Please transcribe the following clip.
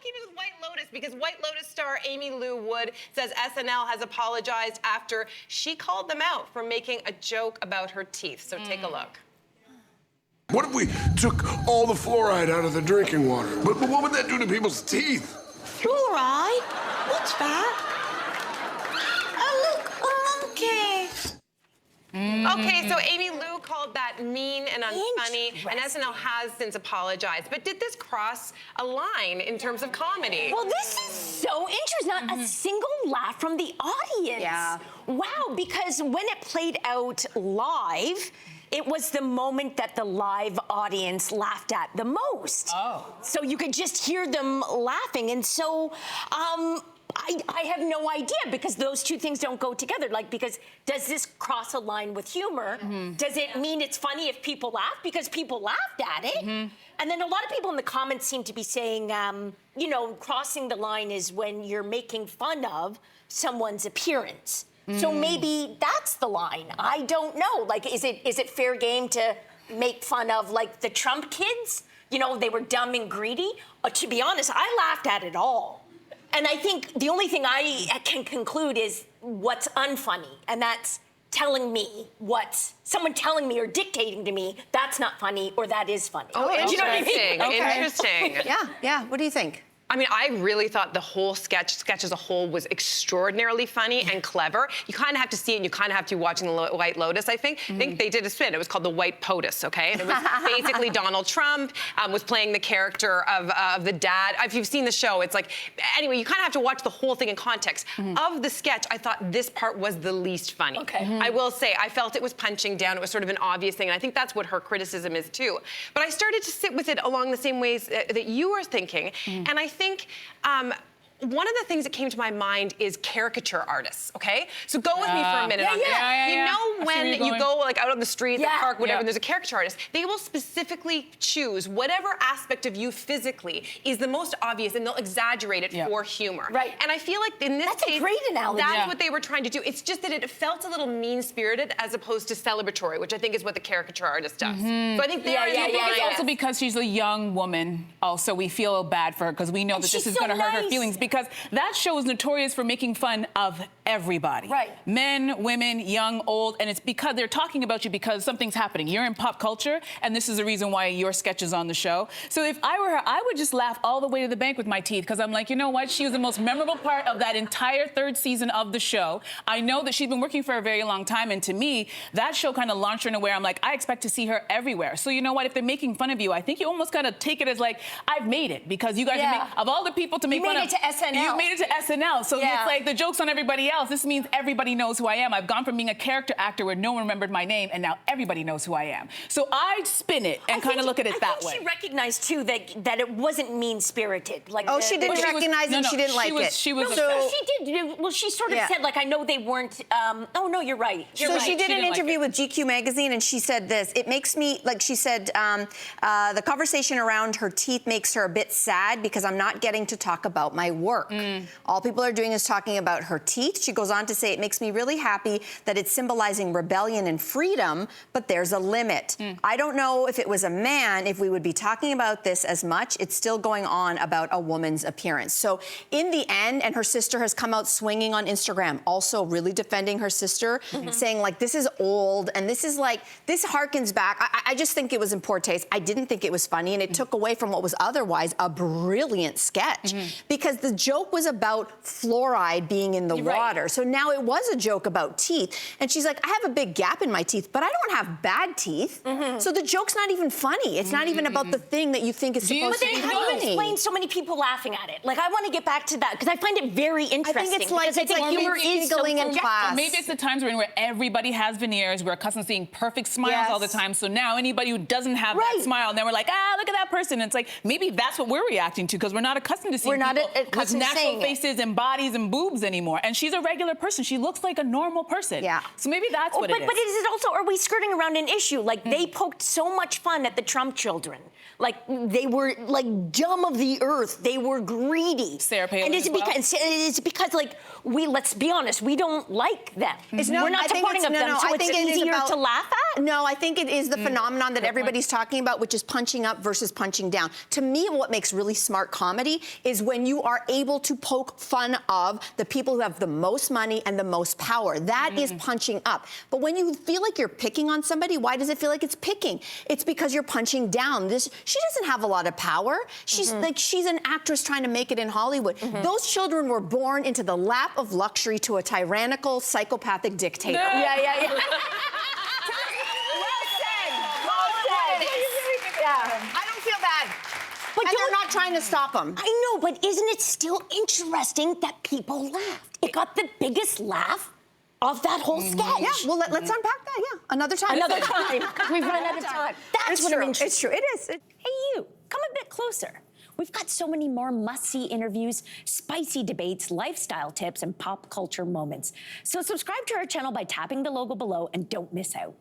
keep it with White Lotus, because White Lotus star Aimee Wood says SNL has apologized after she called them out for making a joke about her teeth. So take a look. What if we took all the fluoride out of the drinking water? But what would that do to people's teeth? Fluoride? What's that? Oh, look, a monkey. Okay, so Aimee called that mean and unfunny, and SNL has since apologized. But did this cross a line in terms of comedy? Well, this is so interesting. Not a single laugh from the audience. Yeah. Wow, because when it played out live, it was the moment that the live audience laughed at the most. Oh. So you could just hear them laughing. And so I have no idea, because those two things don't go together. Like, because does this cross a line with humor? Does it mean it's funny if people laugh? Because people laughed at it. And then a lot of people in the comments seem to be saying, you know, crossing the line is when you're making fun of someone's appearance. So maybe that's the line. I don't know. Like, is it fair game to make fun of, like, the Trump kids? You know, they were dumb and greedy. To be honest, I laughed at it all. And I think the only thing I can conclude is what's unfunny, and that's telling me someone telling me or dictating to me that's not funny or that is funny. Oh, interesting. You know what I mean? Okay. Interesting. Yeah. What do you think? I mean, I really thought the whole sketch as a whole was extraordinarily funny and clever. You kind of have to see it, and you kind of have to be watching the White Lotus, I think. I think they did a spin. It was called the White POTUS, okay? And it was basically Donald Trump was playing the character of the dad. If you've seen the show, it's like, anyway, you kind of have to watch the whole thing in context. Of the sketch, I thought this part was the least funny. Okay. I will say, I felt it was punching down. It was sort of an obvious thing, and I think that's what her criticism is too. But I started to sit with it along the same ways that you were thinking, and I think one of the things that came to my mind is caricature artists, okay? So go with me for a minute on this. You know when you go like out on the street, the park, whatever, and there's a caricature artist, they will specifically choose whatever aspect of you physically is the most obvious, and they'll exaggerate it for humor. Right. And I feel like in this case, a great analogy. that's what they were trying to do. It's just that it felt a little mean-spirited as opposed to celebratory, which I think is what the caricature artist does. So I think it's also because she's a young woman. Also, we feel bad for her because we know that this is going to hurt her feelings. Because that show is notorious for making fun of everybody. Right. Men, women, young, old, and it's because they're talking about you because something's happening. You're in pop culture, and this is the reason why your sketch is on the show. So if I were her, I would just laugh all the way to the bank with my teeth, because I'm like, you know what? She was the most memorable part of that entire third season of the show. I know that she's been working for a very long time, and to me, that show kind of launched her in a way I'm like, I expect to see her everywhere. So you know what? If they're making fun of you, I think you almost gotta take it as like, I've made it, because you guys of all the people to make fun of. You made it to SNL. You made it to SNL, so it's like the joke's on everybody else. This means everybody knows who I am. I've gone from being a character actor where no one remembered my name, and now everybody knows who I am. So I spin it and kind of look at it that way. She recognized too that it wasn't mean-spirited. Like, she didn't recognize it. She didn't like it. She was. She did. Well, she sort of said, like, I know they weren't. Oh no, you're right. So she did an interview with GQ magazine, and she said this. It makes me, like she said, the conversation around her teeth makes her a bit sad because I'm not getting to talk about my work. All people are doing is talking about her teeth. She goes on to say, it makes me really happy that it's symbolizing rebellion and freedom, but there's a limit. I don't know if it was a man, if we would be talking about this as much. It's still going on about a woman's appearance. So in the end, and her sister has come out swinging on Instagram, also really defending her sister, saying like, this is old, and this is like, this harkens back. I just think it was in poor taste. I didn't think it was funny, and it took away from what was otherwise a brilliant sketch, because the joke was about fluoride being in the water. So now it was a joke about teeth. And she's like, I have a big gap in my teeth, but I don't have bad teeth. So the joke's not even funny. It's not even about the thing that you think is supposed to be funny. But then how do you explain so many people laughing at it? Like, I want to get back to that, because I find it very interesting. I think it's like humor is going in class. Maybe it's the times where everybody has veneers. We're accustomed to seeing perfect smiles all the time. So now anybody who doesn't have that smile, then we're like, look at that person. And it's like, maybe that's what we're reacting to, because we're not accustomed to seeing people with natural faces and bodies and boobs anymore. And she's a regular person. She looks like a normal person. Yeah. So maybe that's what it is. But is it also, are we skirting around an issue? Like, they poked so much fun at the Trump children. Like, they were, like, dumb of the earth. They were greedy. Sarah Palin And is as it well? because, like, let's be honest, we don't like them. We're not supporting of them, so it's easier to laugh at? No, I think it is the phenomenon that everybody's talking about, which is punching up versus punching down. To me, what makes really smart comedy is when you are able to poke fun of the people who have the most money and the most power. That is punching up. But when you feel like you're picking on somebody, why does it feel like it's picking? It's because you're punching down. She doesn't have a lot of power. She's she's an actress trying to make it in Hollywood. Those children were born into the lap of luxury to a tyrannical, psychopathic dictator. Yeah. I don't feel bad. But And they're not trying to stop them. I know, but isn't it still interesting that people laughed? It got the biggest laugh of that whole sketch. Yeah, well, let's unpack that, yeah. Another time. Another time, because we've run out of time. That's what I'm interested. It's true, it is. Hey, you, come a bit closer. We've got so many more must-see interviews, spicy debates, lifestyle tips, and pop culture moments. So subscribe to our channel by tapping the logo below and don't miss out.